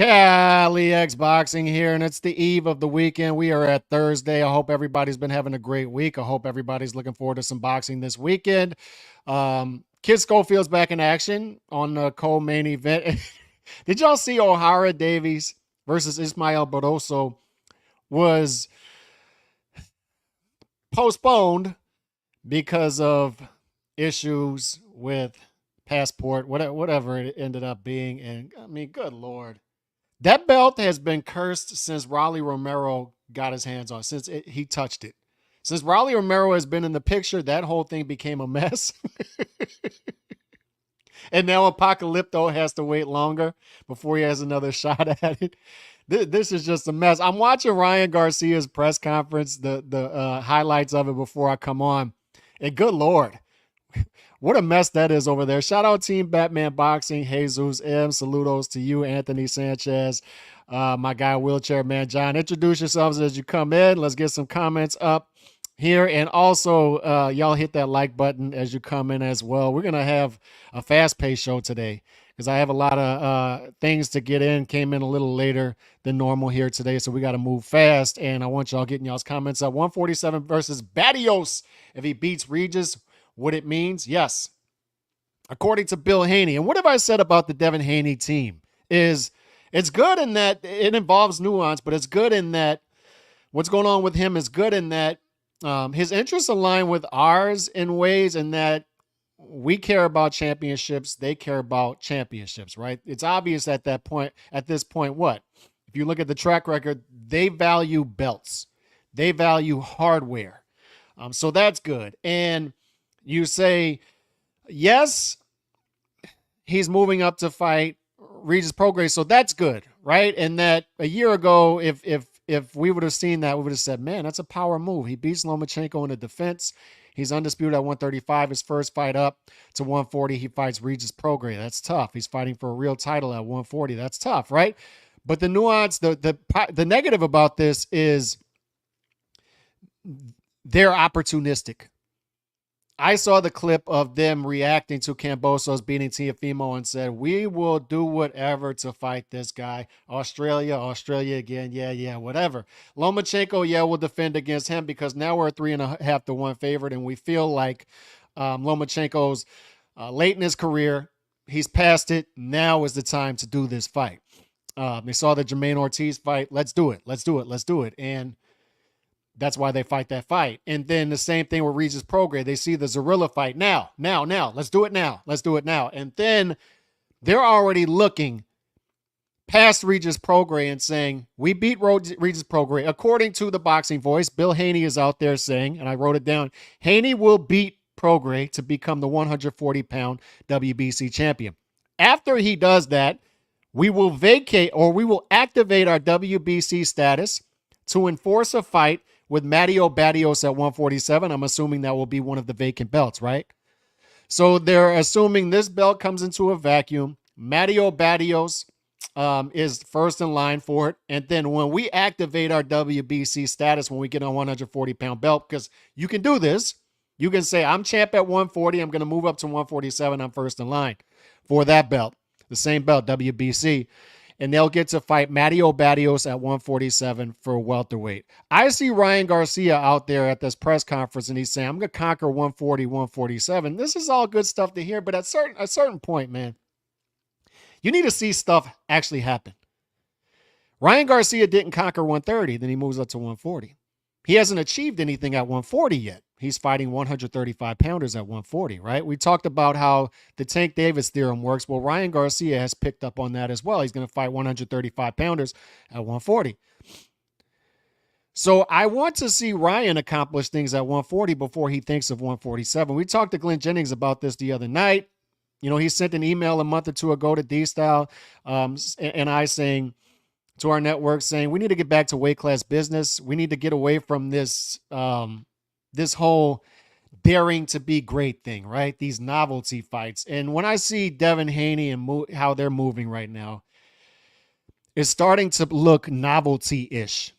Cali X Boxing here, and it's the eve of the weekend. We are at Thursday. I hope everybody's been having a great week. I hope everybody's looking forward to some boxing this weekend. Kid Schofield's back in action on the co-main event. Did y'all see O'Hara Davies versus Ismael Barroso was postponed because of issues with passport, whatever it ended up being. And I mean, good Lord. That belt has been cursed since Raleigh Romero got his hands on, he touched it. Since Raleigh Romero has been in the picture, that whole thing became a mess. And now Apocalypto has to wait longer before he has another shot at it. This is just a mess. I'm watching Ryan Garcia's press conference, the highlights of it before I come on. And good Lord, what a mess that is over there. Shout out Team Batman Boxing, Jesus M. Saludos to you, Anthony Sanchez, my guy Wheelchair Man John. Introduce yourselves as you come in. Let's get some comments up here. And also, y'all hit that like button as you come in as well. We're going to have a fast-paced show today because I have a lot of things to get in. Came in a little later than normal here today, so we got to move fast. And I want y'all getting y'all's comments up. 147 versus Barrios. If he beats Regis, what it means? Yes. According to Bill Haney. And what have I said about the Devin Haney team? Is it's good in that it involves nuance, but it's good in that what's going on with him is good in that his interests align with ours in ways in that we care about championships. They care about championships, right? It's obvious at this point, what? If you look at the track record, they value belts. They value hardware. So that's good. And you say, yes, he's moving up to fight Regis Prograis, so that's good, right? And that a year ago, if we would have seen that, we would have said, man, that's a power move. He beats Lomachenko in the defense. He's undisputed at 135. His first fight up to 140, he fights Regis Prograis. That's tough. He's fighting for a real title at 140. That's tough, right? But the nuance, the negative about this is they're opportunistic. I saw the clip of them reacting to Kambosos beating Teofimo and said, we will do whatever to fight this guy. Australia again. Yeah, whatever. Lomachenko, we'll defend against him because now we're 3.5 to 1 favorite. And we feel like Lomachenko's late in his career. He's past it. Now is the time to do this fight. They saw the Jermaine Ortiz fight. Let's do it. And that's why they fight that fight. And then the same thing with Regis Prograis. They see the Zorilla fight. Now. Let's do it now. And then they're already looking past Regis Prograis and saying, we beat Regis Prograis. According to the Boxing Voice, Bill Haney is out there saying, and I wrote it down, Haney will beat Prograis to become the 140-pound WBC champion. After he does that, we will vacate or we will activate our WBC status to enforce a fight with Mario Barrios at 147. I'm assuming that will be one of the vacant belts, right? So they're assuming this belt comes into a vacuum. Mario Barrios is first in line for it. And then when we activate our WBC status, when we get a 140-pound belt, because you can do this, you can say, I'm champ at 140. I'm going to move up to 147. I'm first in line for that belt, the same belt, WBC. And they'll get to fight Mario Barrios at 147 for welterweight. I see Ryan Garcia out there at this press conference, and he's saying, I'm going to conquer 140, 147. This is all good stuff to hear, but at a certain point, man, you need to see stuff actually happen. Ryan Garcia didn't conquer 130, then he moves up to 140. He hasn't achieved anything at 140 yet. He's fighting 135-pounders at 140, right? We talked about how the Tank Davis theorem works. Well, Ryan Garcia has picked up on that as well. He's going to fight 135-pounders at 140. So I want to see Ryan accomplish things at 140 before he thinks of 147. We talked to Glenn Jennings about this the other night. You know, he sent an email a month or two ago to D-Style and I saying, to our network saying, we need to get back to weight class business. We need to get away from this this whole daring to be great thing, right? These novelty fights. And when I see Devin Haney and how they're moving right now, it's starting to look novelty-ish.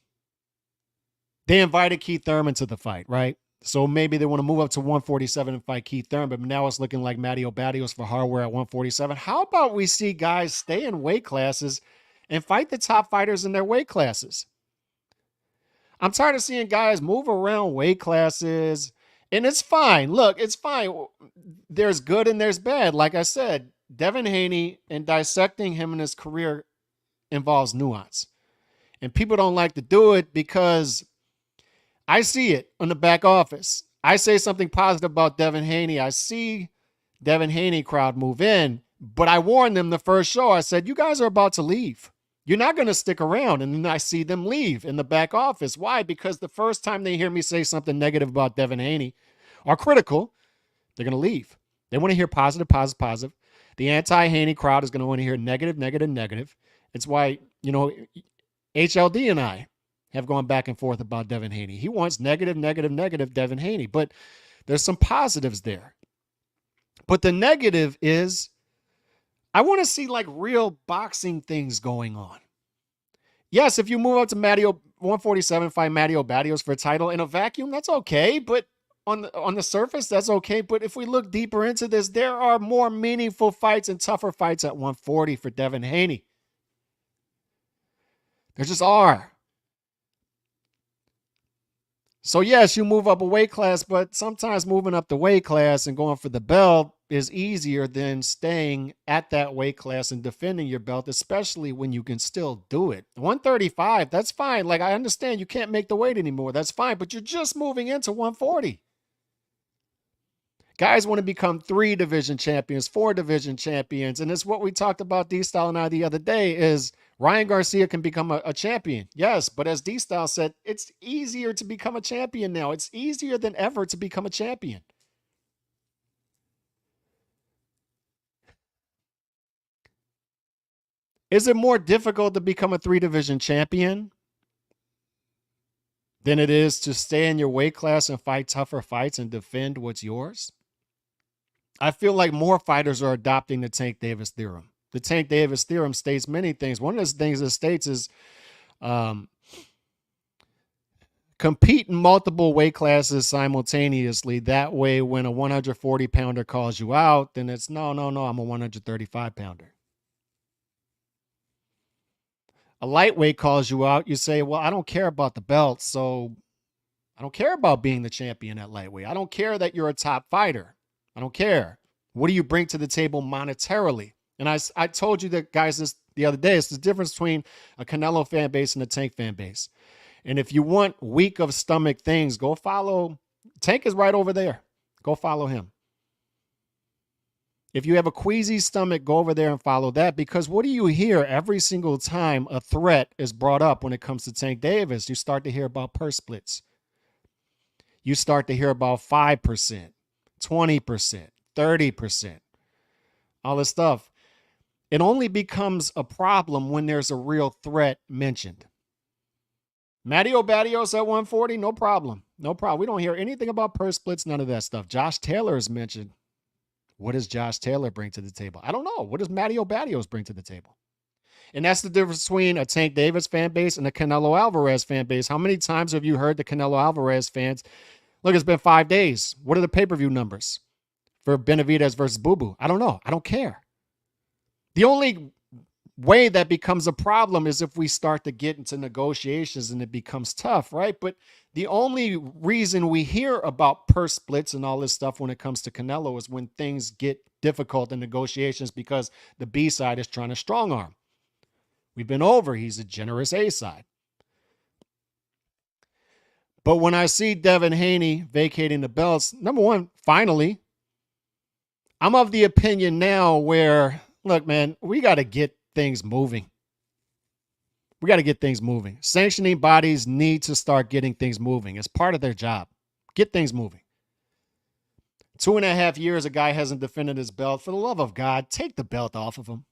They invited Keith Thurman to the fight, right? So maybe they want to move up to 147 and fight Keith Thurman, but now it's looking like Mario Barrios for hardware at 147. How about we see guys stay in weight classes and fight the top fighters in their weight classes. I'm tired of seeing guys move around weight classes, and it's fine. Look, it's fine. There's good and there's bad. Like I said, Devin Haney and dissecting him in his career involves nuance. And people don't like to do it because I see it on the back office. I say something positive about Devin Haney. I see Devin Haney crowd move in, but I warned them the first show. I said, you guys are about to leave. You're not going to stick around. And then I see them leave in the back office. Why? Because the first time they hear me say something negative about Devin Haney or critical, they're going to leave. They want to hear positive, positive, positive. The anti-Haney crowd is going to want to hear negative, negative, negative. It's why, HLD and I have gone back and forth about Devin Haney. He wants negative, negative, negative Devin Haney, but there's some positives there. But the negative is I want to see like real boxing things going on. Yes, if you move up to Mario 147, fight Mario Barrios for a title in a vacuum, that's okay. But on the surface, that's okay. But if we look deeper into this, there are more meaningful fights and tougher fights at 140 for Devin Haney. There just are. So yes, you move up a weight class, but sometimes moving up the weight class and going for the belt is easier than staying at that weight class and defending your belt, especially when you can still do it. 135, that's fine. Like, I understand you can't make the weight anymore. That's fine, but you're just moving into 140. Guys want to become 3 division champions, 4 division champions. And it's what we talked about, D-Style and I, the other day, is Ryan Garcia can become a champion. Yes, but as D-Style said, it's easier to become a champion now. It's easier than ever to become a champion. Is it more difficult to become a 3 division champion than it is to stay in your weight class and fight tougher fights and defend what's yours? I feel like more fighters are adopting the Tank Davis theorem. The Tank Davis theorem states many things. One of the things it states is compete in multiple weight classes simultaneously. That way, when a 140 pounder calls you out, then it's no, I'm a 135 pounder. A lightweight calls you out, you say, well, I don't care about the belt, so I don't care about being the champion at lightweight. I don't care that you're a top fighter. I don't care. What do you bring to the table monetarily? And I told you that, guys, this the other day. It's the difference between a Canelo fan base and a Tank fan base. And if you want weak of stomach things, go follow. Tank is right over there. Go follow him. If you have a queasy stomach, go over there and follow that. Because what do you hear every single time a threat is brought up when it comes to Tank Davis? You start to hear about purse splits. You start to hear about 5%, 20%, 30%, all this stuff. It only becomes a problem when there's a real threat mentioned. Mario Barrios at 140, no problem. No problem. We don't hear anything about purse splits, none of that stuff. Josh Taylor is mentioned. What does Josh Taylor bring to the table? I don't know. What does Mario Barrios bring to the table? And that's the difference between a Tank Davis fan base and a Canelo Alvarez fan base. How many times have you heard the Canelo Alvarez fans? Look, it's been 5 days. What are the pay-per-view numbers for Benavidez versus Boo Boo? I don't know. I don't care. The only way that becomes a problem is if we start to get into negotiations and it becomes tough, right? But the only reason we hear about purse splits and all this stuff when it comes to Canelo is when things get difficult in negotiations because the B side is trying to strong arm. We've been over. He's a generous A side. But when I see Devin Haney vacating the belts, number one, finally, I'm of the opinion now where, look, man, we got to get things moving. We got to get things moving. Sanctioning bodies need to start getting things moving. It's part of their job. Get things moving. 2.5 years, a guy hasn't defended his belt. For the love of God, take the belt off of him.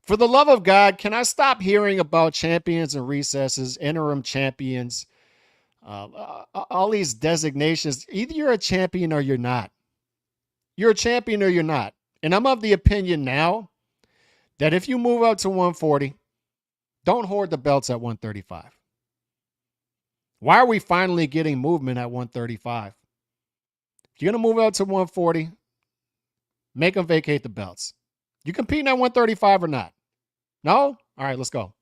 For the love of God, can I stop hearing about champions and recesses, interim champions, all these designations? Either you're a champion or you're not. You're a champion or you're not. And I'm of the opinion now that if you move up to 140, don't hoard the belts at 135. Why are we finally getting movement at 135? If you're going to move up to 140, make them vacate the belts. You competing at 135 or not? No? All right, let's go.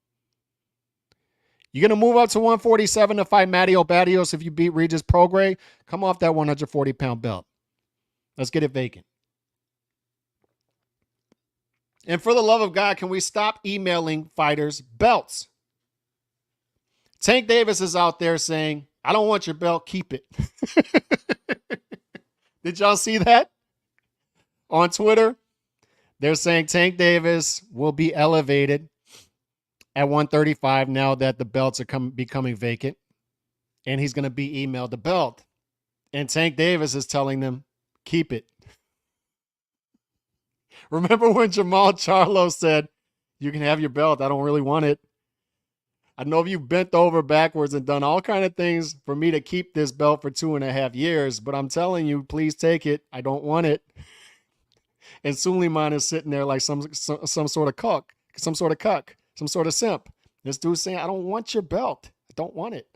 You're going to move up to 147 to fight Mario Barrios if you beat Regis Prograis. Come off that 140-pound belt. Let's get it vacant. And for the love of God, can we stop emailing fighters belts? Tank Davis is out there saying, I don't want your belt, keep it. Did y'all see that? On Twitter, they're saying Tank Davis will be elevated at 135 now that the belts are becoming vacant. And he's going to be emailed the belt. And Tank Davis is telling them, keep it. Remember when Jamal Charlo said, you can have your belt, I don't really want it. I know you've bent over backwards and done all kind of things for me to keep this belt for 2.5 years, but I'm telling you, please take it. I don't want it. And Suleiman is sitting there like some sort of cuck, some sort of simp. This dude's saying, I don't want your belt. I don't want it.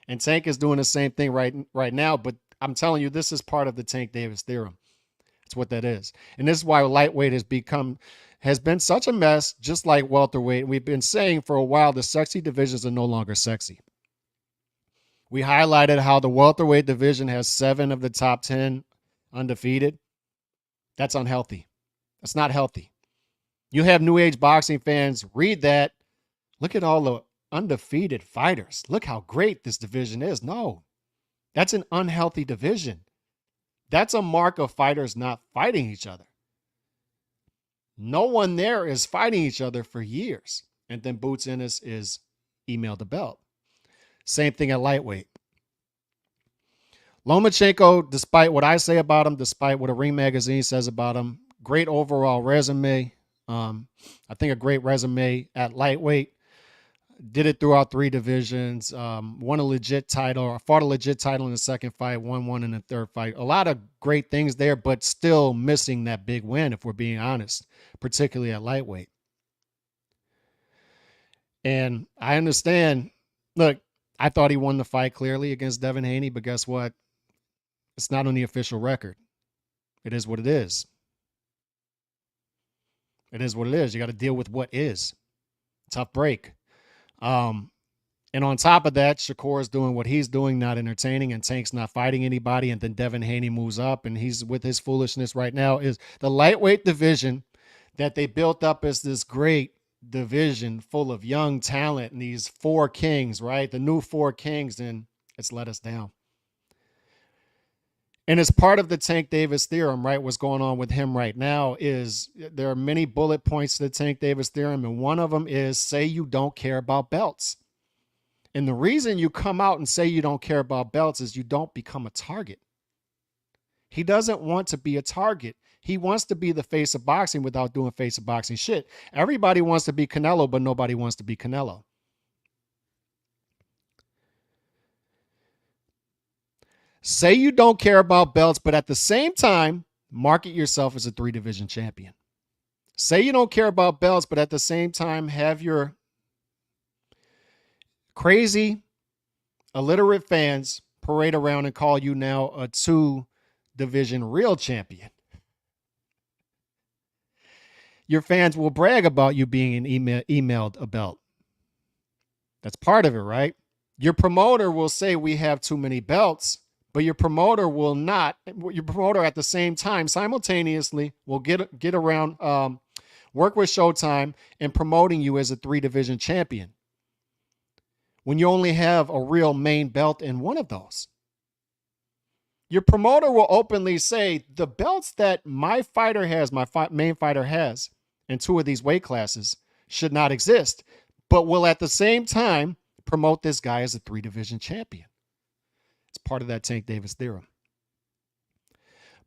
And Tank is doing the same thing right now, but I'm telling you, this is part of the Tank Davis theorem. That's what that is. And this is why lightweight has been such a mess, just like welterweight. We've been saying for a while the sexy divisions are no longer sexy. We highlighted how the welterweight division has 7 of the top 10 undefeated. That's unhealthy. That's not healthy. You have new age boxing fans read that. Look at all the undefeated fighters. Look how great this division is. No, that's an unhealthy division. That's a mark of fighters not fighting each other. No one there is fighting each other for years. And then Boots Ennis is emailed the belt. Same thing at lightweight. Lomachenko, despite what I say about him, despite what a Ring Magazine says about him, great overall resume. I think a great resume at lightweight. Did it throughout 3 divisions. Won a legit title, or fought a legit title in the second fight, won one in the third fight. A lot of great things there, but still missing that big win, if we're being honest, particularly at lightweight. And I understand. Look, I thought he won the fight clearly against Devin Haney, but guess what? It's not on the official record. It is what it is. It is what it is. You got to deal with what is. Tough break. And on top of that, Shakur is doing what he's doing, not entertaining, and Tank's not fighting anybody. And then Devin Haney moves up, and he's with his foolishness right now. Is the lightweight division that they built up as this great division full of young talent and these 4 kings, right? The new 4 kings, and it's let us down. And it's part of the Tank Davis theorem, right? What's going on with him right now is there are many bullet points to the Tank Davis theorem, and one of them is say you don't care about belts. And the reason you come out and say you don't care about belts is you don't become a target. He doesn't want to be a target. He wants to be the face of boxing without doing face of boxing shit. Everybody wants to be Canelo, but nobody wants to be Canelo. Say you don't care about belts, but at the same time, market yourself as a 3-division champion. Say you don't care about belts, but at the same time, have your crazy, illiterate fans parade around and call you now a 2-division real champion. Your fans will brag about you being emailed a belt. That's part of it, right? Your promoter will say we have too many belts, but your promoter will not. Your promoter at the same time, simultaneously, will get around, work with Showtime and promoting you as a 3-division champion when you only have a real main belt in one of those. Your promoter will openly say the belts that my fighter has, my main fighter has, in 2 of these weight classes should not exist, but will at the same time promote this guy as a 3-division champion. It's part of that Tank Davis theorem.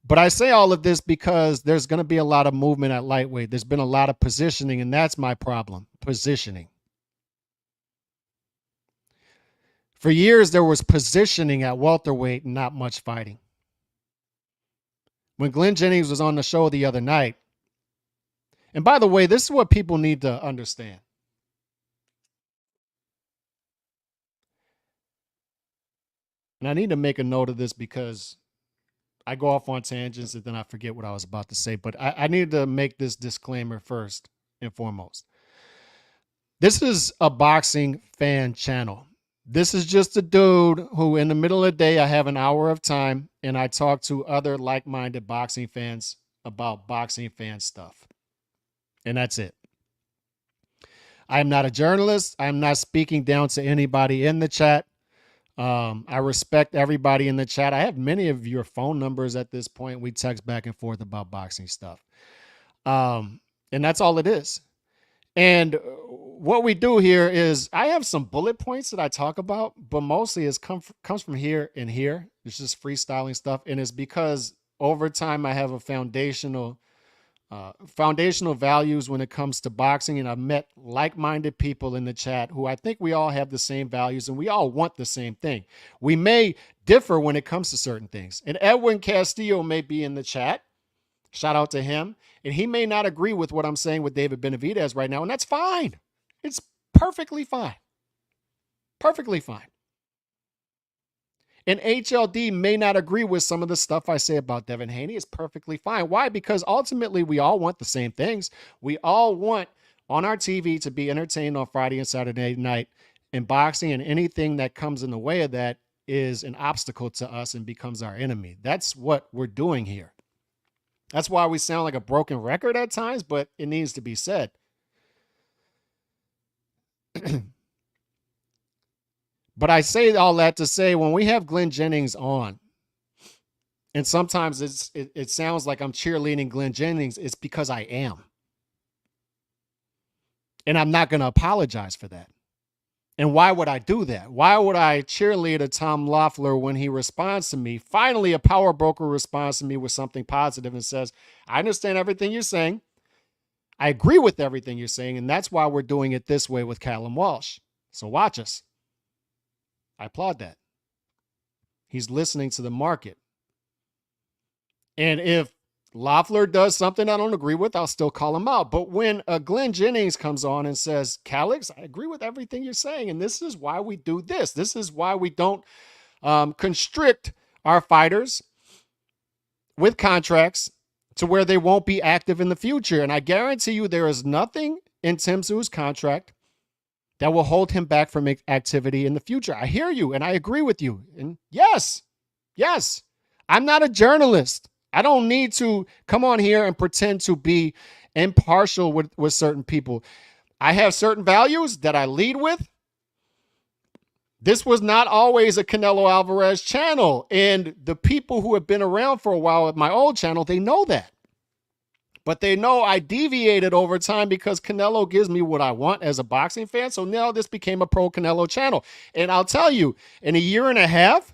But I say all of this because there's going to be a lot of movement at lightweight. There's been a lot of positioning, and that's my problem, positioning. For years, there was positioning at welterweight and not much fighting. When Glenn Jennings was on the show the other night, and by the way, this is what people need to understand. And I need to make a note of this because I go off on tangents and then I forget what I was about to say. But I need to make this disclaimer first and foremost. This is a boxing fan channel. This is just a dude who, in the middle of the day, I have an hour of time and I talk to other like minded boxing fans about boxing fan stuff. And that's it. I am not a journalist. I'm not speaking down to anybody in the chat. I respect everybody in the chat. I have many of your phone numbers at this point. We text back and forth about boxing stuff. And that's all it is. And what we do here is I have some bullet points that I talk about, but mostly it comes from here and here. It's just freestyling stuff. And it's because over time I have a foundational values when it comes to boxing. And I've met like-minded people in the chat who I think we all have the same values and we all want the same thing. We may differ when it comes to certain things. And Edwin Castillo may be in the chat. Shout out to him. And he may not agree with what I'm saying with David Benavidez right now. And that's fine. It's perfectly fine. Perfectly fine. And HLD may not agree with some of the stuff I say about Devin Haney. It's perfectly fine. Why? Because ultimately we all want the same things. We all want on our TV to be entertained on Friday and Saturday night in boxing, and anything that comes in the way of that is an obstacle to us and becomes our enemy. That's what we're doing here. That's why we sound like a broken record at times, but it needs to be said. But I say all that to say, when we have Glenn Jennings on, and sometimes it sounds like I'm cheerleading Glenn Jennings, it's because I am. And I'm not going to apologize for that. And why would I do that? Why would I cheerlead a Tom Loeffler when he responds to me? Finally, a power broker responds to me with something positive and says, I understand everything you're saying. I agree with everything you're saying. And that's why we're doing it this way with Callum Walsh. So watch us. I applaud that. He's listening to the market. And if Loeffler does something I don't agree with, I'll still call him out. But when Glenn Jennings comes on and says, Calix, I agree with everything you're saying, and this is why we do this. This is why we don't constrict our fighters with contracts to where they won't be active in the future. And I guarantee you there is nothing in Tim Tszyu's contract that will hold him back from activity in the future. I hear you, and I agree with you. And yes, I'm not a journalist. I don't need to come on here and pretend to be impartial with certain people. I have certain values that I lead with. This was not always a Canelo Alvarez channel. And the people who have been around for a while at my old channel, they know that. But they know I deviated over time because Canelo gives me what I want as a boxing fan. So now this became a pro Canelo channel. And I'll tell you, in a year and a half,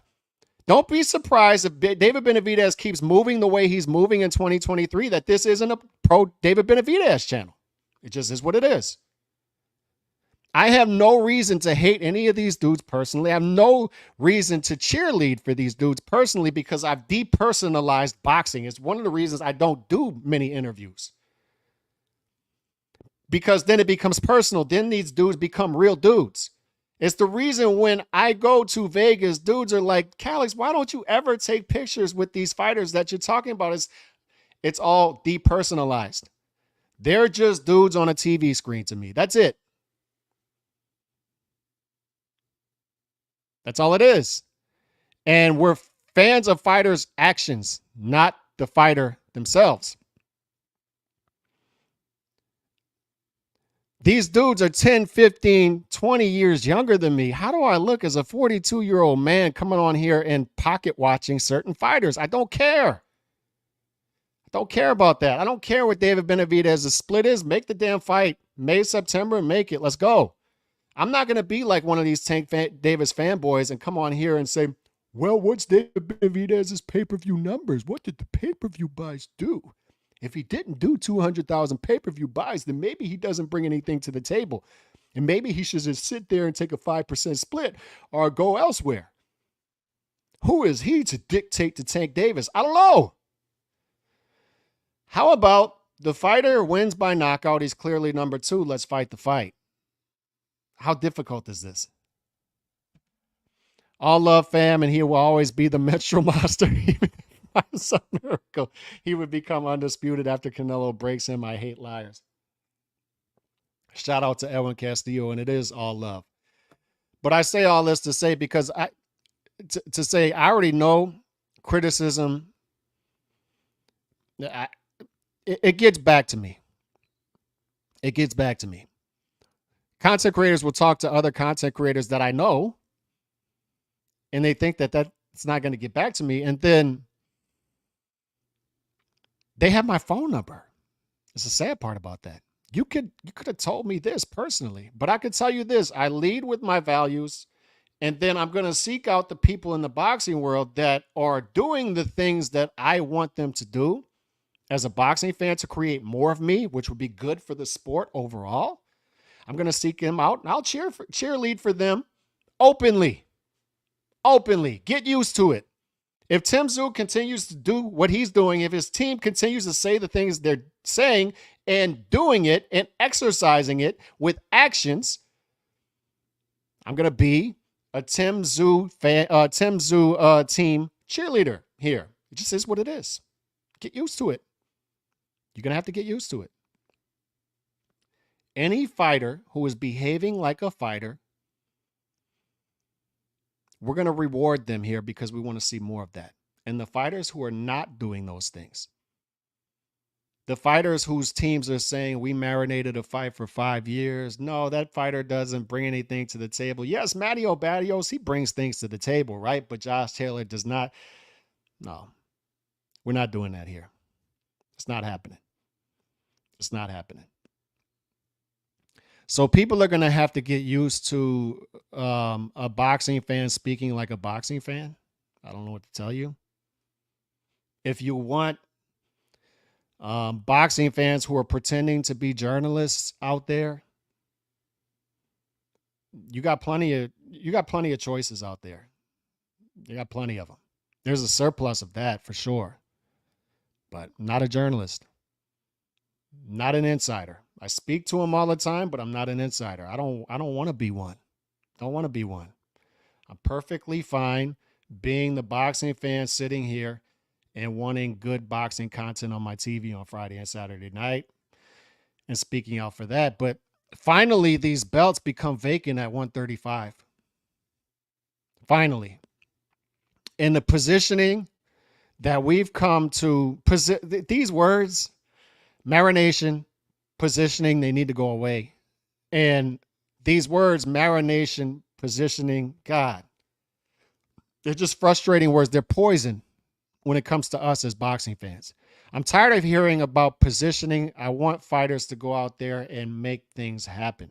don't be surprised if David Benavidez keeps moving the way he's moving in 2023, that this isn't a pro David Benavidez channel. It just is what it is. I have no reason to hate any of these dudes personally. I have no reason to cheerlead for these dudes personally because I've depersonalized boxing. It's one of the reasons I don't do many interviews. Because then it becomes personal. Then these dudes become real dudes. It's the reason when I go to Vegas, dudes are like, Calix, why don't you ever take pictures with these fighters that you're talking about? It's all depersonalized. They're just dudes on a TV screen to me. That's it. That's all it is. And we're fans of fighters' actions, not the fighter themselves. These dudes are 10, 15, 20 years younger than me. How do I look as a 42-year-old man coming on here and pocket watching certain fighters? I don't care. I don't care about that. I don't care what David Benavidez's split is. Make the damn fight. May, September, make it. Let's go. I'm not going to be like one of these Tank Davis fanboys and come on here and say, well, what's David Benavidez's pay-per-view numbers? What did the pay-per-view buys do? If he didn't do 200,000 pay-per-view buys, then maybe he doesn't bring anything to the table. And maybe he should just sit there and take a 5% split or go elsewhere. Who is he to dictate to Tank Davis? I don't know. How about the fighter wins by knockout? He's clearly number 2. Let's fight the fight. How difficult is this? All love, fam, and he will always be the Metro Monster. Some miracle, he would become undisputed after Canelo breaks him. I hate liars. Shout out to Edwin Castillo, and it is all love. But I say all this to say because to say I already know criticism. It gets back to me. It gets back to me. Content creators will talk to other content creators that I know, and they think that that's not going to get back to me, and then they have my phone number. It's the sad part about that. You could have told me this personally, but I could tell you this. I lead with my values, and then I'm going to seek out the people in the boxing world that are doing the things that I want them to do as a boxing fan to create more of me, which would be good for the sport overall. I'm going to seek them out, and I'll cheerlead for them openly. Openly. Get used to it. If Tim Tszyu continues to do what he's doing, if his team continues to say the things they're saying and doing it and exercising it with actions, I'm going to be a Tim Tszyu team cheerleader here. It just is what it is. Get used to it. You're going to have to get used to it. Any fighter who is behaving like a fighter, we're going to reward them here because we want to see more of that. And the fighters who are not doing those things, the fighters whose teams are saying we marinated a fight for 5 years, no, that fighter doesn't bring anything to the table. Yes, Mario Barrios, he brings things to the table, right? But Josh Taylor does not. No, we're not doing that here. It's not happening. It's not happening. So people are going to have to get used to a boxing fan speaking like a boxing fan. I don't know what to tell you. If you want boxing fans who are pretending to be journalists out there, you got plenty of choices out there. You got plenty of them. There's a surplus of that for sure. But not a journalist. Not an insider. I speak to him all the time, but I'm not an insider. I don't want to be one. Don't want to be one. I'm perfectly fine being the boxing fan sitting here and wanting good boxing content on my TV on Friday and Saturday night and speaking out for that. But finally, these belts become vacant at 135. Finally. In the positioning that we've come to, these words, marination, positioning, they need to go away. And these words, marination, positioning, God, they're just frustrating words. They're poison when it comes to us as boxing fans. I'm tired of hearing about positioning. I want fighters to go out there and make things happen,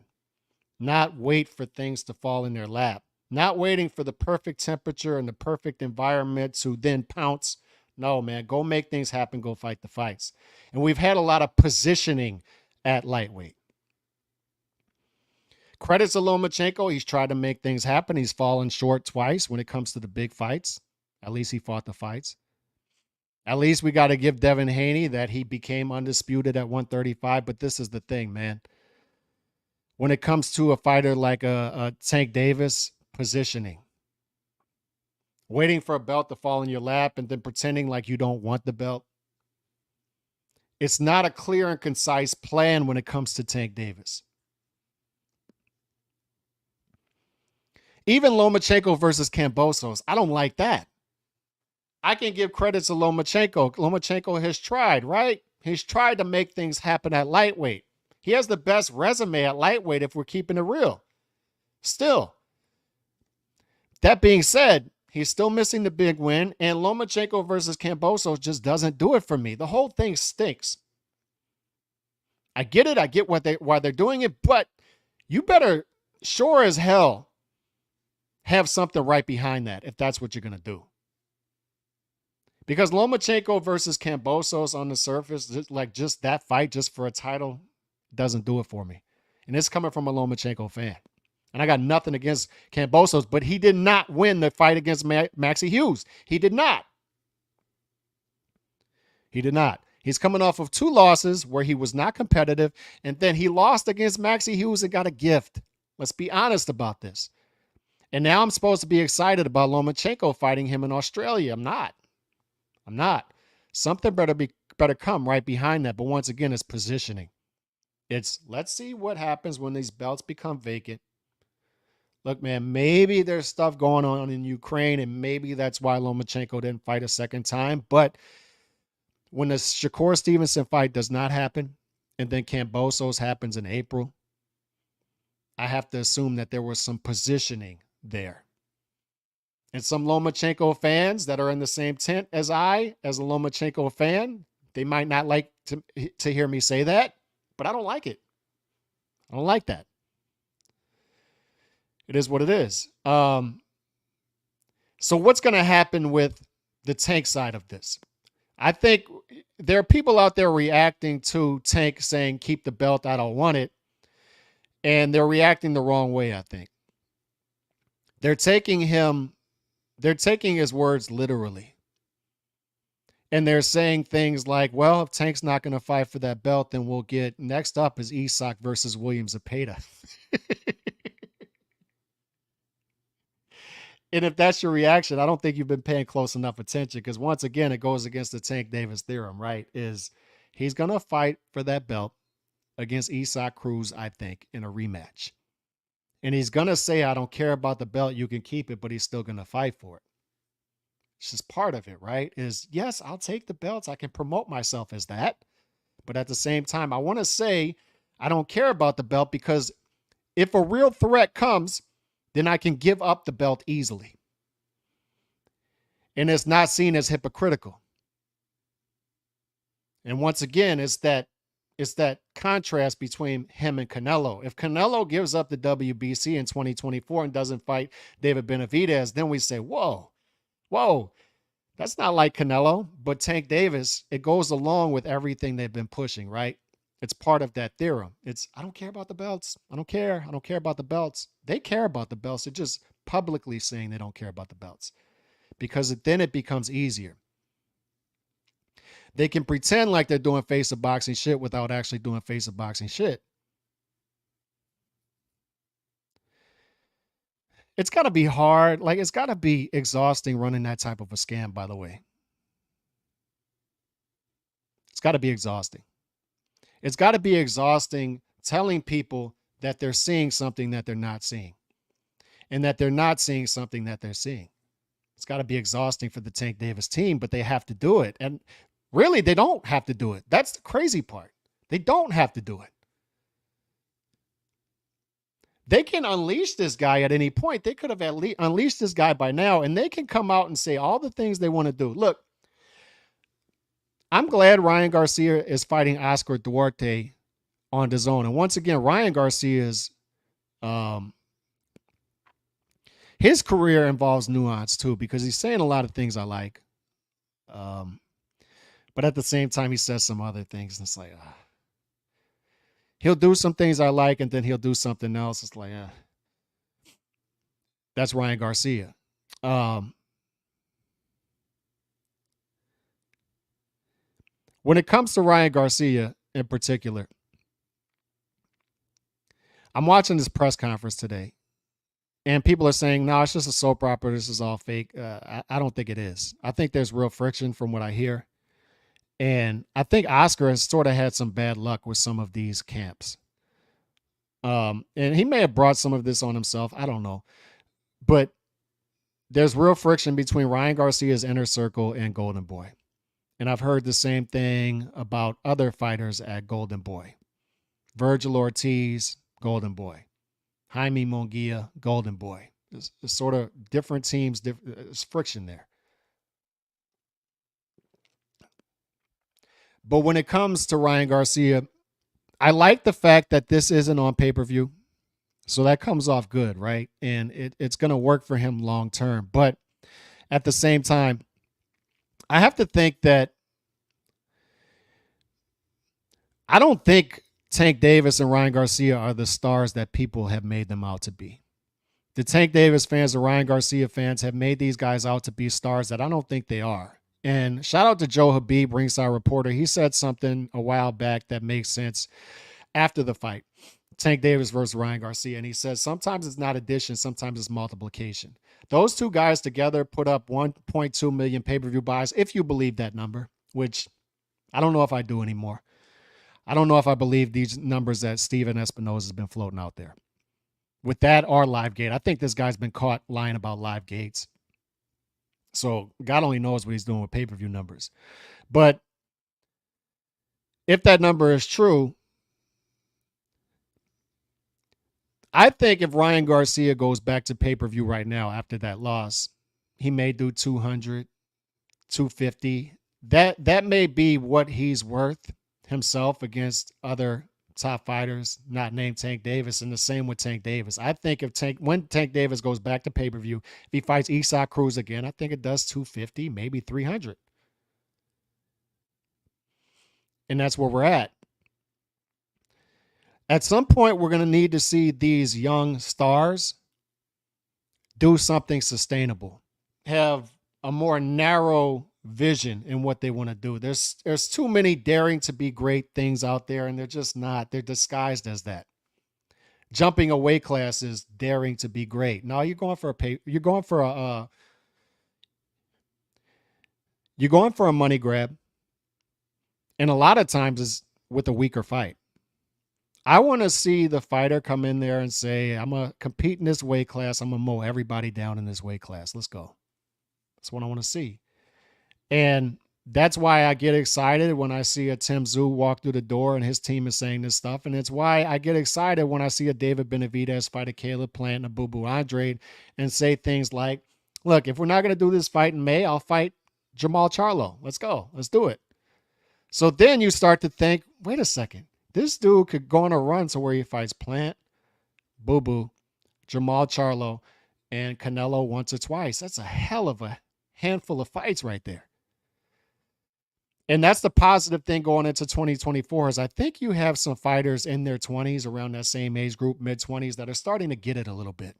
not wait for things to fall in their lap, not waiting for the perfect temperature and the perfect environment to then pounce. No, man, go make things happen. Go fight the fights. And we've had a lot of positioning at lightweight. Credits to Lomachenko. He's tried to make things happen. He's fallen short twice when it comes to the big fights. At least he fought the fights. At least we got to give Devin Haney that he became undisputed at 135. But this is the thing, man. When it comes to a fighter like a Tank Davis, positioning. Waiting for a belt to fall in your lap and then pretending like you don't want the belt. It's not a clear and concise plan when it comes to Tank Davis. Even Lomachenko versus Kambosos, I don't like that. I can give credit to Lomachenko. Lomachenko has tried, right? He's tried to make things happen at lightweight. He has the best resume at lightweight if we're keeping it real. Still. That being said, he's still missing the big win, and Lomachenko versus Kambosos just doesn't do it for me. The whole thing stinks. I get it. I get why they're doing it, but you better sure as hell have something right behind that if that's what you're going to do. Because Lomachenko versus Kambosos on the surface, just that fight, just for a title, doesn't do it for me. And it's coming from a Lomachenko fan. And I got nothing against Kambosos, but he did not win the fight against Maxie Hughes. He did not. He did not. He's coming off of 2 losses where he was not competitive, and then he lost against Maxie Hughes and got a gift. Let's be honest about this. And now I'm supposed to be excited about Lomachenko fighting him in Australia. I'm not. Something better come right behind that. But once again, it's positioning. It's let's see what happens when these belts become vacant. Look, man, maybe there's stuff going on in Ukraine, and maybe that's why Lomachenko didn't fight a second time. But when the Shakur Stevenson fight does not happen, and then Kambosos happens in April, I have to assume that there was some positioning there. And some Lomachenko fans that are in the same tent as I, as a Lomachenko fan, they might not like to hear me say that, but I don't like it. I don't like that. It is what it is. So what's going to happen with the Tank side of this? I think there are people out there reacting to Tank saying, keep the belt, I don't want it. And they're reacting the wrong way, I think. They're taking his words literally. And they're saying things like, well, if Tank's not going to fight for that belt, then we'll get next up is Isak versus William Zepeda. And if that's your reaction, I don't think you've been paying close enough attention, because once again, it goes against the Tank Davis theorem, right? Is he's going to fight for that belt against Isak Cruz, I think, in a rematch. And he's going to say, I don't care about the belt, you can keep it, but he's still going to fight for it. It's just part of it, right? Is yes, I'll take the belts. I can promote myself as that. But at the same time, I want to say I don't care about the belt, because if a real threat comes, then I can give up the belt easily. And it's not seen as hypocritical. And once again, it's that contrast between him and Canelo. If Canelo gives up the WBC in 2024 and doesn't fight David Benavidez, then we say, whoa, that's not like Canelo. But Tank Davis, it goes along with everything they've been pushing, right? It's part of that theorem. It's, I don't care about the belts. I don't care about the belts. They care about the belts. They're just publicly saying they don't care about the belts, because then it becomes easier. They can pretend like they're doing face of boxing shit without actually doing face of boxing shit. It's got to be hard. Like, it's got to be exhausting running that type of a scam, by the way. It's got to be exhausting. It's got to be exhausting telling people that they're seeing something that they're not seeing, and that they're not seeing something that they're seeing. It's got to be exhausting for the Tank Davis team, but they have to do it. And really, they don't have to do it. That's the crazy part. They don't have to do it. They can unleash this guy at any point. They could have at least unleashed this guy by now, and they can come out and say all the things they want to do. Look, I'm glad Ryan Garcia is fighting Oscar Duarte on DAZN. And once again, Ryan Garcia's his career involves nuance too, because he's saying a lot of things I like. But at the same time, he says some other things, and it's like, he'll do some things I like, and then he'll do something else. It's like, that's Ryan Garcia. When it comes to Ryan Garcia in particular, I'm watching this press conference today, and people are saying, no, it's just a soap opera. This is all fake. I don't think it is. I think there's real friction from what I hear. And I think Oscar has sort of had some bad luck with some of these camps. And he may have brought some of this on himself. I don't know. But there's real friction between Ryan Garcia's inner circle and Golden Boy. And I've heard the same thing about other fighters at Golden Boy. Virgil Ortiz, Golden Boy. Jaime Munguia, Golden Boy. It's sort of different teams. There's friction there. But when it comes to Ryan Garcia, I like the fact that this isn't on pay-per-view. So that comes off good, right? And it's going to work for him long term. But at the same time, I have to think that I don't think Tank Davis and Ryan Garcia are the stars that people have made them out to be. The Tank Davis fans, the Ryan Garcia fans have made these guys out to be stars that I don't think they are. And shout out to Joe Habib, ringside reporter. He said something a while back that makes sense after the fight. Tank Davis versus Ryan Garcia. And he says sometimes it's not addition, sometimes it's multiplication. Those two guys together put up 1.2 million pay-per-view buys, if you believe that number, which I don't know if I do anymore. I don't know if I believe these numbers that Steven Espinosa has been floating out there. With that or live gate. I think this guy's been caught lying about live gates. So God only knows what he's doing with pay-per-view numbers. But if that number is true, I think if Ryan Garcia goes back to pay-per-view right now after that loss, he may do 200, 250. That may be what he's worth himself against other top fighters, not named Tank Davis, and the same with Tank Davis. I think when Tank Davis goes back to pay-per-view, if he fights Isaac Cruz again, I think it does 250, maybe 300. And that's where we're at. At some point, we're going to need to see these young stars do something sustainable, have a more narrow vision in what they want to do. There's too many daring to be great things out there, and they're just not. They're disguised as that. Jumping a weight class is daring to be great. No, you're going for a money grab, and a lot of times is with a weaker fight. I want to see the fighter come in there and say, I'm going to compete in this weight class. I'm going to mow everybody down in this weight class. Let's go. That's what I want to see. And that's why I get excited when I see a Tim Tszyu walk through the door and his team is saying this stuff. And it's why I get excited when I see a David Benavidez fight a Caleb Plant and a Boo Boo Andrade and say things like, look, if we're not going to do this fight in May, I'll fight Jamal Charlo. Let's go. Let's do it. So then you start to think, wait a second. This dude could go on a run to where he fights Plant, Boo Boo, Jamal Charlo, and Canelo once or twice. That's a hell of a handful of fights right there. And that's the positive thing going into 2024 is I think you have some fighters in their 20s, around that same age group, mid-20s, that are starting to get it a little bit.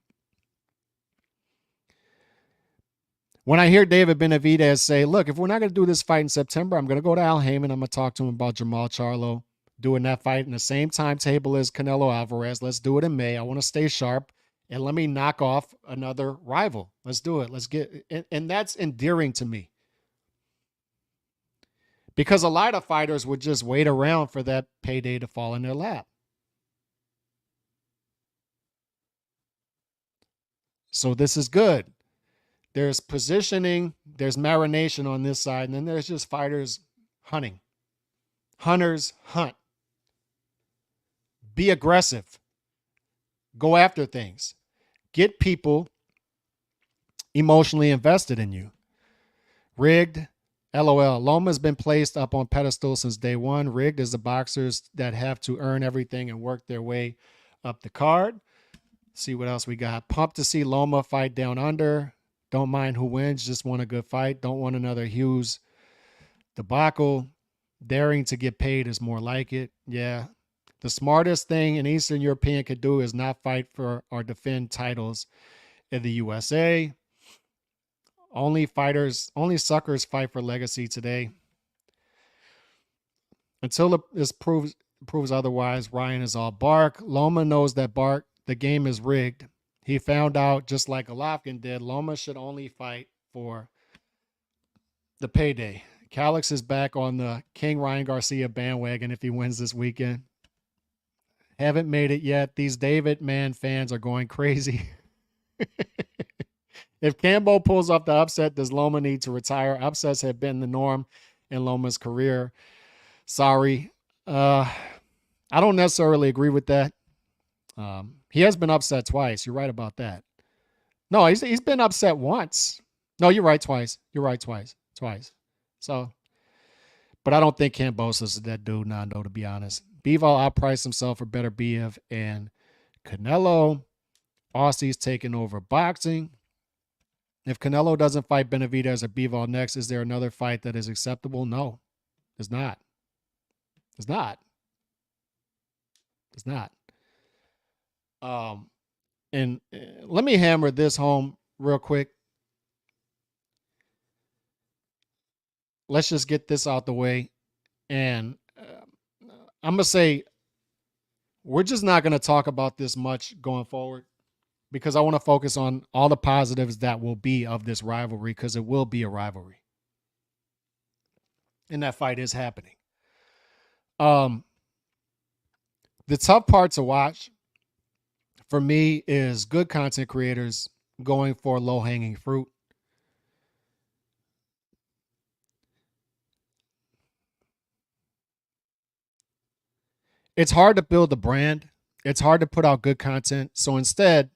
When I hear David Benavidez say, look, if we're not going to do this fight in September, I'm going to go to Al Heyman. I'm going to talk to him about Jamal Charlo doing that fight in the same timetable as Canelo Alvarez. Let's do it in May. I want to stay sharp and let me knock off another rival. Let's do it. Let's get, and that's endearing to me. Because a lot of fighters would just wait around for that payday to fall in their lap. So this is good. There's positioning, there's marination on this side, and then there's just fighters hunting. Hunters hunt. Be aggressive. Go after things. Get people emotionally invested in you. Rigged. LOL. Loma's been placed up on pedestal since day one. Rigged is the boxers that have to earn everything and work their way up the card. See what else we got. Pumped to see Loma fight down under. Don't mind who wins. Just want a good fight. Don't want another Hughes debacle. Daring to get paid is more like it. Yeah. The smartest thing an Eastern European could do is not fight for or defend titles in the USA. Only suckers fight for legacy today. Until this proves otherwise, Ryan is all bark. Loma knows that the game is rigged. He found out, just like Golovkin did, Loma should only fight for the payday. Calix is back on the King Ryan Garcia bandwagon if he wins this weekend. Haven't made it yet. These David Mann fans are going crazy. If Cambo pulls off the upset, does Loma need to retire? Upsets have been the norm in Loma's career. Sorry. I don't necessarily agree with that. He has been upset twice. You're right about that. No, he's been upset once. No, you're right, twice. You're right, twice. So, but I don't think Cambosa's that dude, Nando, to be honest. Bivol outpriced himself for better BF and Canelo. Aussie's taking over boxing. If Canelo doesn't fight Benavidez or Bivol next, is there another fight that is acceptable? No, it's not. It's not. It's not. And let me hammer this home real quick. Let's just get this out the way. And I'm going to say, we're just not going to talk about this much going forward, because I want to focus on all the positives that will be of this rivalry, because it will be a rivalry. And that fight is happening. The tough part to watch for me is good content creators going for low hanging fruit. It's hard to build a brand. It's hard to put out good content. So instead,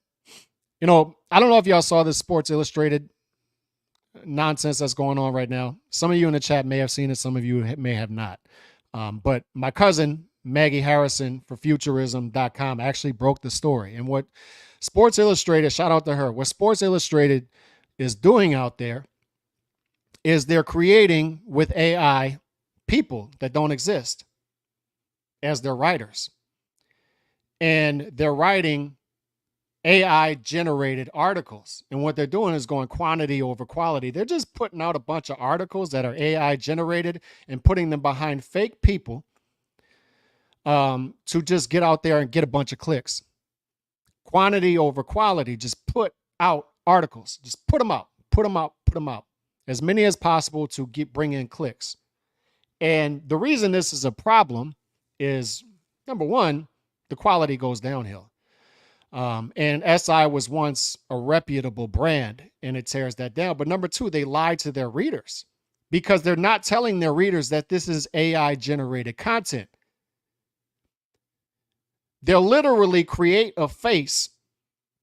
I don't know if y'all saw this Sports Illustrated nonsense that's going on right now. Some of you in the chat may have seen it. Some of you may have not. But my cousin, Maggie Harrison for futurism.com actually broke the story. And what Sports Illustrated, shout out to her, what Sports Illustrated is doing out there is they're creating with AI people that don't exist as their writers. And they're writing AI generated articles. And what they're doing is going quantity over quality. They're just putting out a bunch of articles that are AI generated and putting them behind fake people to just get out there and get a bunch of clicks. Quantity over quality. Just put out articles. Just put them out, put them out, put them out. As many as possible to bring in clicks. And the reason this is a problem is, number one, the quality goes downhill. And SI was once a reputable brand, and it tears that down. But number two, they lie to their readers because they're not telling their readers that this is AI generated content. They'll literally create a face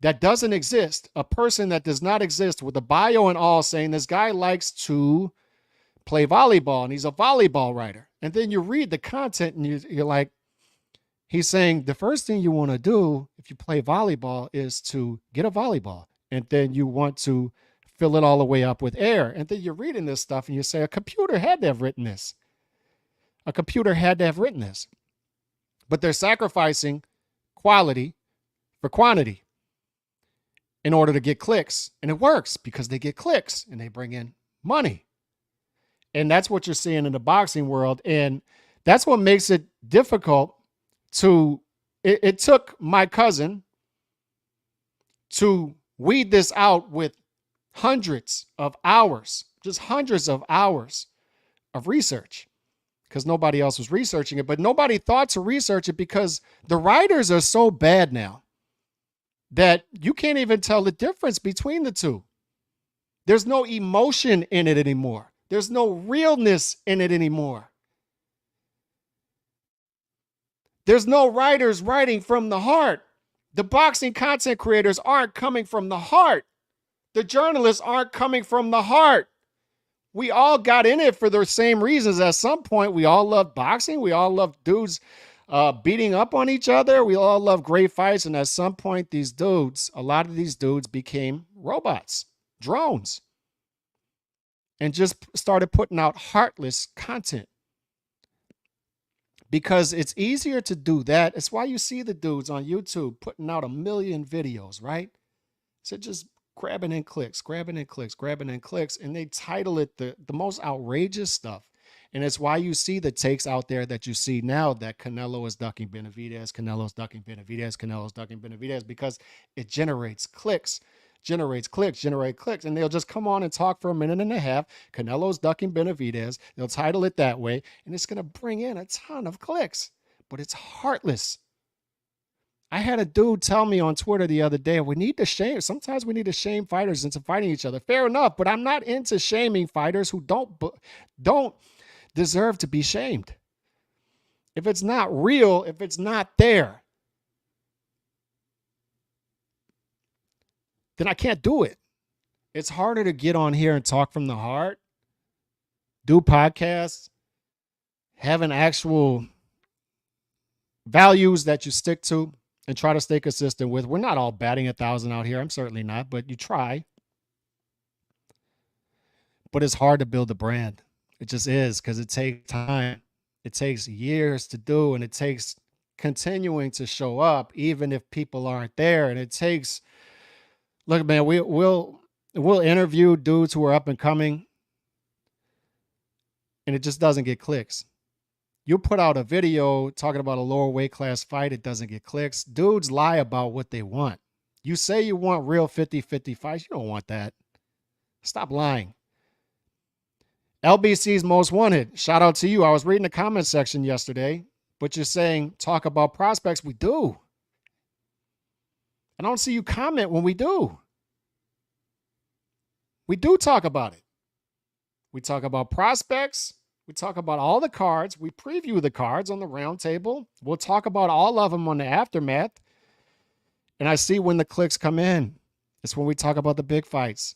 that doesn't exist, a person that does not exist, with a bio and all, saying this guy likes to play volleyball and he's a volleyball writer. And then you read the content and you're like, he's saying the first thing you want to do if you play volleyball is to get a volleyball. And then you want to fill it all the way up with air. And then you're reading this stuff and you say, a computer had to have written this. A computer had to have written this. But they're sacrificing quality for quantity in order to get clicks. And it works because they get clicks and they bring in money. And that's what you're seeing in the boxing world. And that's what makes it difficult to, it took my cousin to weed this out with hundreds of hours, just hundreds of hours of research, because nobody else was researching it. But nobody thought to research it because the writers are so bad now that you can't even tell the difference between the two. There's no emotion in it anymore. There's no realness in it anymore. There's no writers writing from the heart. The boxing content creators aren't coming from the heart. The journalists aren't coming from the heart. We all got in it for the same reasons. At some point, we all loved boxing. We all loved dudes beating up on each other. We all love great fights. And at some point, these dudes, a lot of these dudes became robots, drones, and just started putting out heartless content. Because it's easier to do that. It's why you see the dudes on YouTube putting out 1 million videos, right? So just grabbing in clicks, grabbing in clicks, grabbing in clicks. And they title it the most outrageous stuff. And it's why you see the takes out there that you see now that Canelo is ducking Benavidez, Canelo's ducking Benavidez, Canelo's ducking Benavidez, because it generates clicks. Generate clicks. And they'll just come on and talk for 1.5 minutes. Canelo's ducking Benavidez. They'll title it that way, and it's going to bring in a ton of clicks, but it's heartless. I had a dude tell me on Twitter the other day, sometimes we need to shame fighters into fighting each other. Fair enough, but I'm not into shaming fighters who don't deserve to be shamed. If it's not real, if it's not there, then I can't do it. It's harder to get on here and talk from the heart, do podcasts, have an actual values that you stick to and try to stay consistent with. We're not all batting 1,000 out here. I'm certainly not, but you try. But it's hard to build a brand. It just is, because it takes time. It takes years to do, and it takes continuing to show up even if people aren't there. And it takes, look, man, we'll interview dudes who are up and coming, and it just doesn't get clicks. You put out a video talking about a lower weight class fight, it doesn't get clicks. Dudes lie about what they want. You say you want real 50-50 fights. You don't want that. Stop lying. LBC's Most Wanted. Shout out to you. I was reading the comment section yesterday. But you're saying talk about prospects. We do. I don't see you comment when we do. We do talk about it. We talk about prospects. We talk about all the cards. We preview the cards on the round table. We'll talk about all of them on the aftermath. And I see when the clicks come in. It's when we talk about the big fights.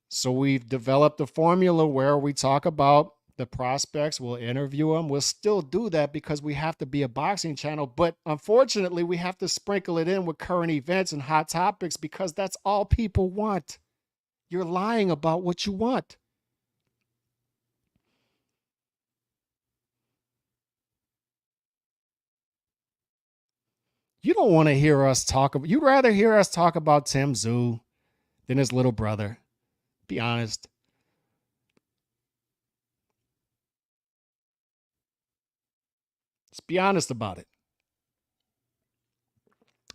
So we've developed a formula where we talk about the prospects. We'll interview them. We'll still do that because we have to be a boxing channel. But unfortunately, we have to sprinkle it in with current events and hot topics because that's all people want. You're lying about what you want. You don't want to hear us talk about, you'd rather hear us talk about Tim Tszyu than his little brother. Be honest. Let's be honest about it.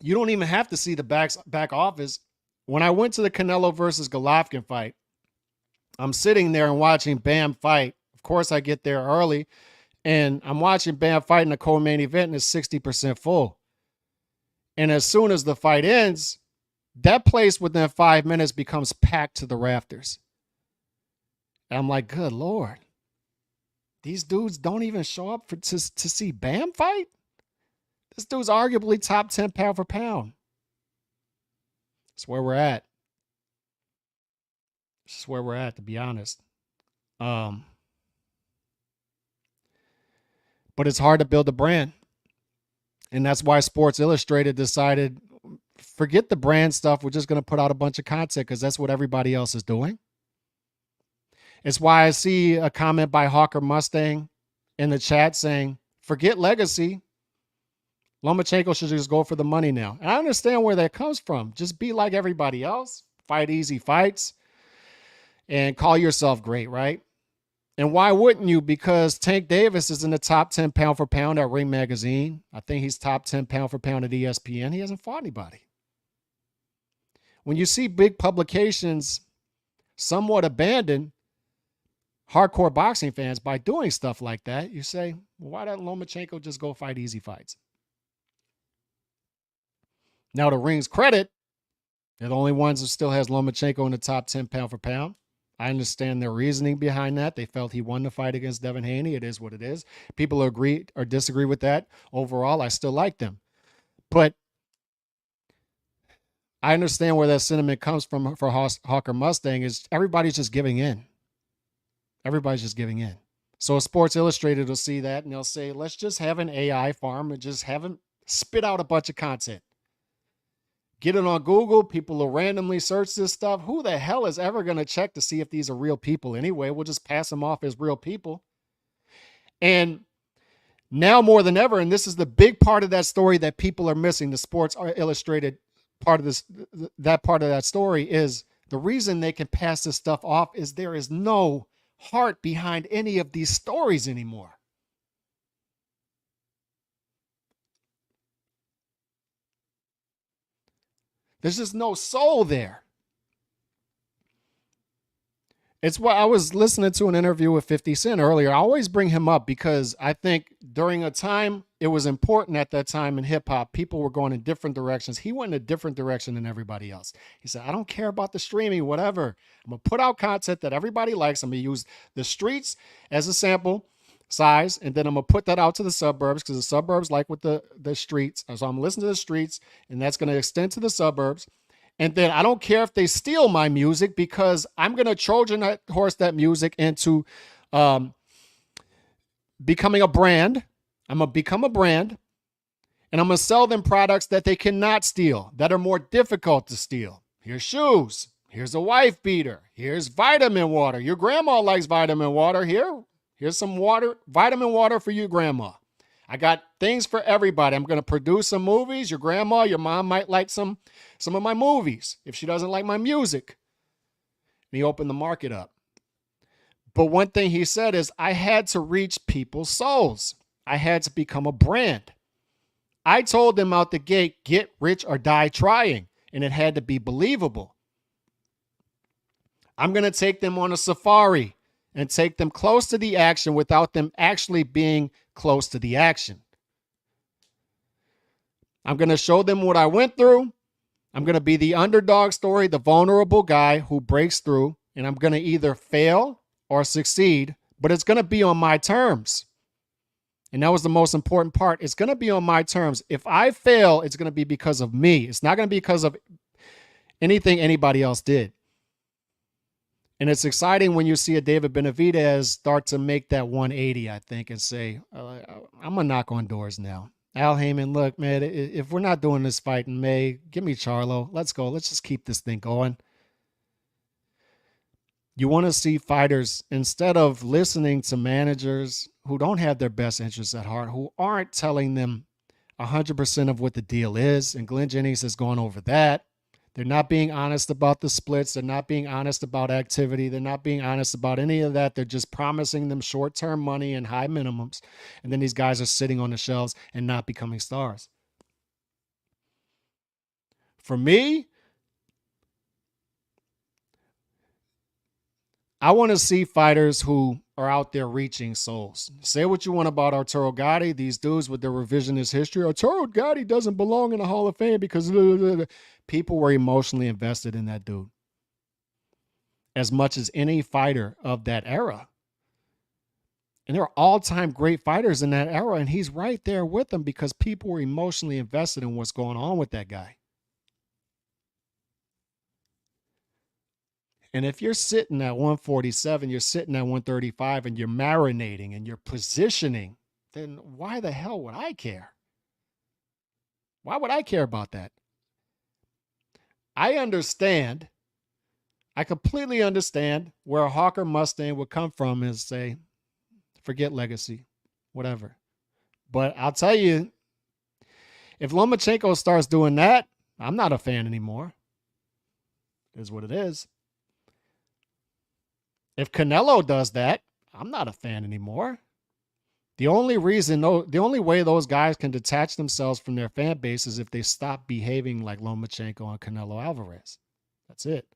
You don't even have to see the back office. When I went to the Canelo versus Golovkin fight, I'm sitting there and watching Bam fight. Of course, I get there early, and I'm watching Bam fight in the co-main event, and it's 60% full. And as soon as the fight ends, that place within 5 minutes becomes packed to the rafters. And I'm like, good Lord. These dudes don't even show up to see Bam fight? This dude's arguably top 10 pound for pound. That's where we're at. This is where we're at, to be honest. But it's hard to build a brand. And that's why Sports Illustrated decided, forget the brand stuff. We're just going to put out a bunch of content because that's what everybody else is doing. It's why I see a comment by Hawker Mustang in the chat saying, forget legacy. Lomachenko should just go for the money now. And I understand where that comes from. Just be like everybody else. Fight easy fights. And call yourself great, right? And why wouldn't you? Because Tank Davis is in the top 10 pound for pound at Ring Magazine. I think he's top 10 pound for pound at ESPN. He hasn't fought anybody. When you see big publications somewhat abandon hardcore boxing fans by doing stuff like that, you say, well, why doesn't Lomachenko just go fight easy fights? Now, to Ring's credit, they're the only ones who still has Lomachenko in the top 10 pound for pound. I understand their reasoning behind that. They felt he won the fight against Devin Haney. It is what it is. People agree or disagree with that. Overall, I still like them. But I understand where that sentiment comes from for Hawker Mustang is everybody's just giving in. Everybody's just giving in. So Sports Illustrated will see that and they'll say, let's just have an AI farm and just have them spit out a bunch of content. Get it on Google. People will randomly search this stuff. Who the hell is ever going to check to see if these are real people anyway? We'll just pass them off as real people. And now more than ever, and this is the big part of that story that people are missing, the Sports Illustrated part of this, that part of that story is the reason they can pass this stuff off is there is no heart behind any of these stories anymore. There's just no soul there. It's what I was listening to an interview with 50 Cent earlier. I always bring him up because I think during a time, it was important at that time in hip hop, people were going in different directions. He went in a different direction than everybody else. He said, I don't care about the streaming, whatever. I'm going to put out content that everybody likes. I'm going to use the streets as a sample size, and then I'm going to put that out to the suburbs because the suburbs like with the streets. So I'm going to listen to the streets, and that's going to extend to the suburbs. And then I don't care if they steal my music because I'm going to Trojan horse that music into becoming a brand. I'm going to become a brand, and I'm going to sell them products that they cannot steal, that are more difficult to steal. Here's shoes. Here's a wife beater. Here's vitamin water. Your grandma likes vitamin water. Here's some water, vitamin water for your grandma. I got things for everybody. I'm going to produce some movies. Your grandma, your mom might like some of my movies if she doesn't like my music. And he opened the market up. But one thing he said is, I had to reach people's souls. I had to become a brand. I told them out the gate, get rich or die trying. And it had to be believable. I'm going to take them on a safari and take them close to the action without them actually being close to the action. I'm going to show them what I went through. I'm going to be the underdog story, the vulnerable guy who breaks through, and I'm going to either fail or succeed, but it's going to be on my terms. And that was the most important part. It's going to be on my terms. If I fail, it's going to be because of me. It's not going to be because of anything anybody else did. And it's exciting when you see a David Benavidez start to make that 180, I think, and say, I'm going to knock on doors now. Al Heyman, look, man, if we're not doing this fight in May, give me Charlo. Let's go. Let's just keep this thing going. You want to see fighters, instead of listening to managers who don't have their best interests at heart, who aren't telling them 100% of what the deal is. And Glenn Jennings has gone over that. They're not being honest about the splits. They're not being honest about activity. They're not being honest about any of that. They're just promising them short-term money and high minimums. And then these guys are sitting on the shelves and not becoming stars. For me, I want to see fighters who are out there reaching souls. Say what you want about Arturo Gatti, these dudes with their revisionist history. Arturo Gatti doesn't belong in the Hall of Fame because people were emotionally invested in that dude as much as any fighter of that era. And there are all-time great fighters in that era, and he's right there with them because people were emotionally invested in what's going on with that guy. And if you're sitting at 147, you're sitting at 135, and you're marinating and you're positioning, then why the hell would I care? Why would I care about that? I understand. I completely understand where a Hawker Mustang would come from and say, forget legacy, whatever. But I'll tell you, if Lomachenko starts doing that, I'm not a fan anymore. It is what it is. If Canelo does that, I'm not a fan anymore. The only way those guys can detach themselves from their fan base is if they stop behaving like Lomachenko and Canelo Alvarez. That's it.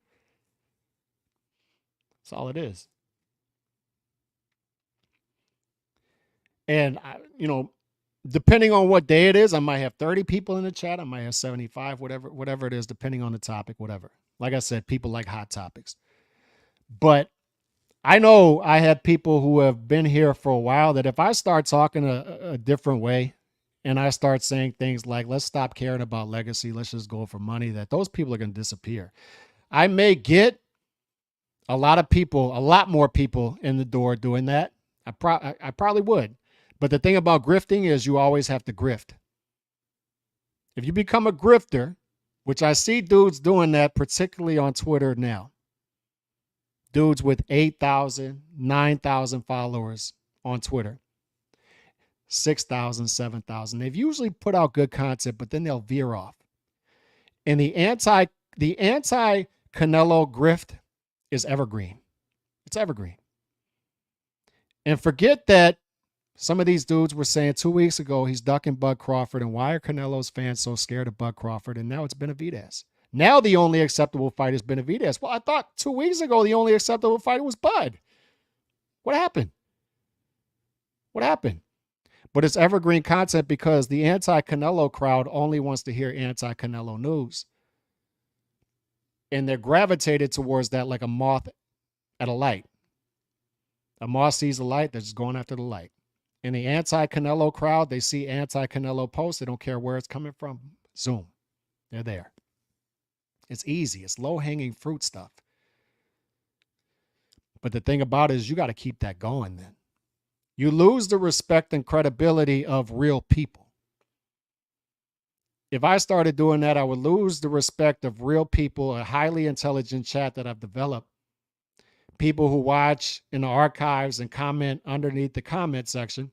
That's all it is. And, depending on what day it is, I might have 30 people in the chat. I might have 75, whatever it is, depending on the topic, whatever. Like I said, people like hot topics. But I know I have people who have been here for a while that if I start talking a different way and I start saying things like, let's stop caring about legacy, let's just go for money, that those people are going to disappear. I may get a lot more people in the door doing that. I probably would. But the thing about grifting is you always have to grift. If you become a grifter, which I see dudes doing that, particularly on Twitter now, dudes with 8,000, 9,000 followers on Twitter, 6,000, 7,000. They've usually put out good content, but then they'll veer off. And the anti Canelo grift is evergreen. It's evergreen. And forget that some of these dudes were saying 2 weeks ago he's ducking Bud Crawford, and why are Canelo's fans so scared of Bud Crawford? And now it's Benavidez. Now the only acceptable fight is Benavidez. Well, I thought 2 weeks ago the only acceptable fight was Bud. What happened? What happened? But it's evergreen content because the anti-Canelo crowd only wants to hear anti-Canelo news. And they're gravitated towards that like a moth at a light. A moth sees a light, they're just going after the light. And the anti-Canelo crowd, they see anti-Canelo posts, they don't care where it's coming from. Zoom. They're there. It's easy. It's low-hanging fruit stuff. But the thing about it is you got to keep that going then. You lose the respect and credibility of real people. If I started doing that, I would lose the respect of real people, a highly intelligent chat that I've developed. People who watch in the archives and comment underneath the comment section,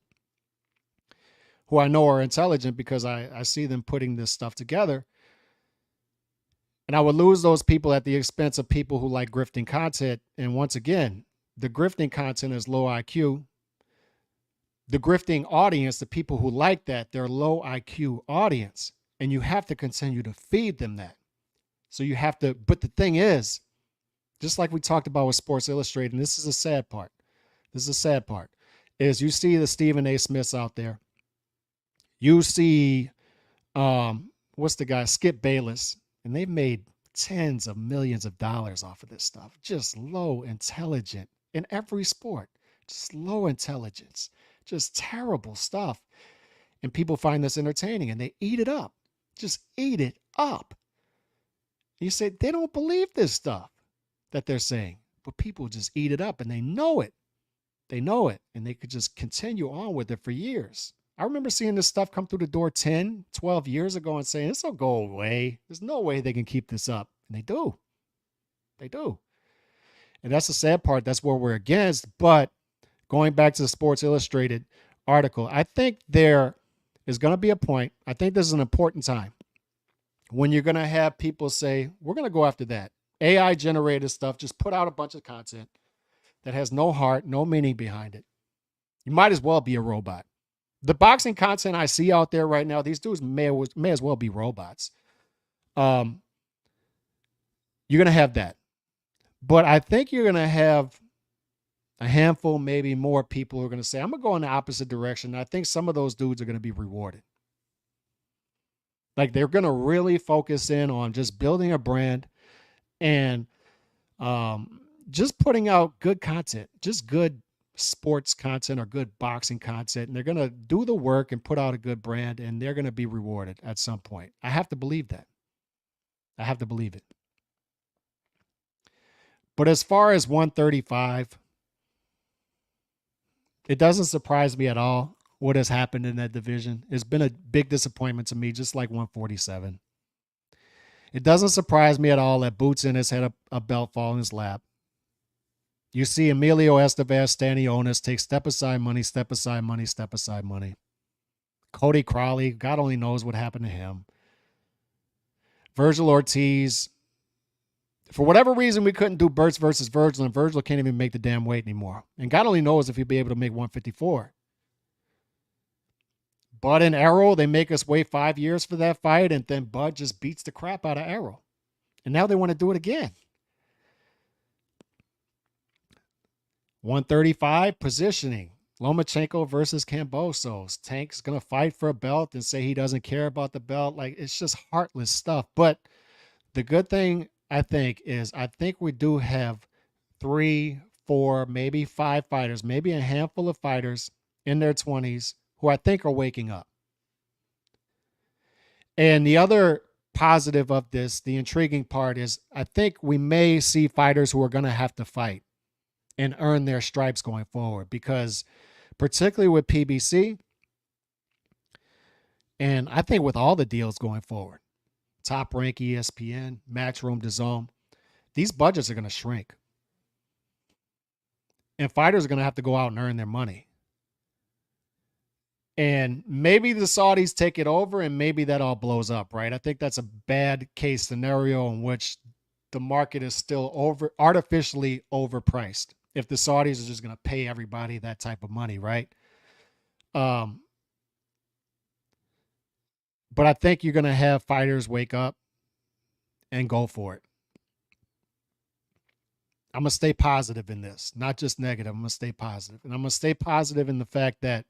who I know are intelligent because I see them putting this stuff together. And I would lose those people at the expense of people who like grifting content. And once again, the grifting content is low IQ. The grifting audience, the people who like that, they're low IQ audience. And you have to continue to feed them that. So you have to, but the thing is, just like we talked about with Sports Illustrated, and this is a sad part. This is a sad part, is you see the Stephen A. Smiths out there. You see What's the guy? Skip Bayless. And they've made tens of millions of dollars off of this stuff. Just low intelligent in every sport. Just low intelligence. Just terrible stuff. And people find this entertaining and they eat it up. Just eat it up. You say they don't believe this stuff that they're saying, but people just eat it up and they know it. They know it and they could just continue on with it for years. I remember seeing this stuff come through the door 10, 12 years ago and saying, this will go away. There's no way they can keep this up. And they do. They do. And that's the sad part. That's what we're against. But going back to the Sports Illustrated article, I think there is going to be a point. I think this is an important time when you're going to have people say, we're going to go after that. AI generated stuff, just put out a bunch of content that has no heart, no meaning behind it. You might as well be a robot. The boxing content I see out there right now, these dudes may as well be robots. You're going to have that. But I think you're going to have a handful, maybe more people who are going to say, I'm going to go in the opposite direction. I think some of those dudes are going to be rewarded. Like they're going to really focus in on just building a brand and just putting out good content, just good sports content or good boxing content. And they're going to do the work and put out a good brand and they're going to be rewarded at some point. I have to believe that. I have to believe it. But as far as 135, it doesn't surprise me at all what has happened in that division. It's been a big disappointment to me, just like 147. It doesn't surprise me at all that Bootsin has had a belt fall in his lap. You see Emilio Estevez, Stanionis take step aside money, step aside money, step aside money. Cody Crowley, God only knows what happened to him. Virgil Ortiz. For whatever reason, we couldn't do Burts versus Virgil, and Virgil can't even make the damn weight anymore. And God only knows if he'll be able to make 154. Bud and Errol, they make us wait 5 years for that fight, and then Bud just beats the crap out of Errol. And now they want to do it again. 135, positioning. Lomachenko versus Kambosos. Tank's going to fight for a belt and say he doesn't care about the belt. Like, it's just heartless stuff. But the good thing, I think, is I think we do have 3, 4, maybe 5 fighters, maybe a handful of fighters in their 20s who I think are waking up. And the other positive of this, the intriguing part is I think we may see fighters who are going to have to fight and earn their stripes going forward, because particularly with PBC, and I think with all the deals going forward, Top Rank, ESPN, Matchroom, DAZN, these budgets are going to shrink. And fighters are going to have to go out and earn their money. And maybe the Saudis take it over and maybe that all blows up, right? I think that's a bad case scenario in which the market is still artificially overpriced. If the Saudis are just going to pay everybody that type of money, right? But I think you're going to have fighters wake up and go for it. I'm going to stay positive in this, not just negative. I'm going to stay positive. And I'm going to stay positive in the fact that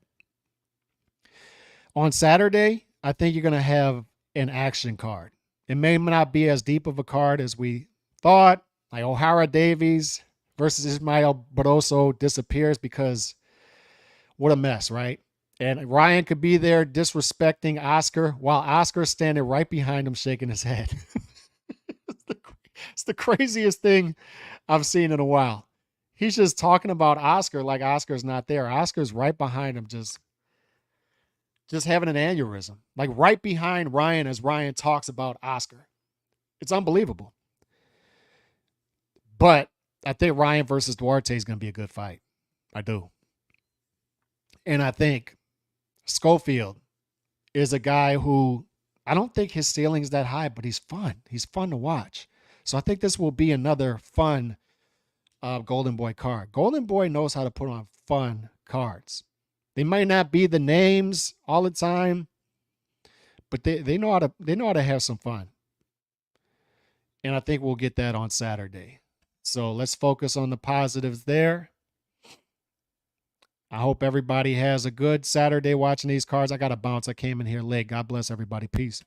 on Saturday, I think you're going to have an action card. It may not be as deep of a card as we thought. Like O'Hara Davies versus Ismael Barroso disappears because what a mess, right? And Ryan could be there disrespecting Oscar while Oscar's standing right behind him shaking his head. It's the craziest thing I've seen in a while. He's just talking about Oscar like Oscar's not there. Oscar's right behind him just having an aneurysm. Like right behind Ryan as Ryan talks about Oscar. It's unbelievable. But I think Ryan versus Duarte is going to be a good fight. I do. And I think Schofield is a guy who I don't think his ceiling is that high, but he's fun. He's fun to watch. So I think this will be another fun Golden Boy card. Golden Boy knows how to put on fun cards. They might not be the names all the time, but they know how to have some fun. And I think we'll get that on Saturday. So let's focus on the positives there. I hope everybody has a good Saturday watching these cards. I got to bounce. I came in here late. God bless everybody. Peace.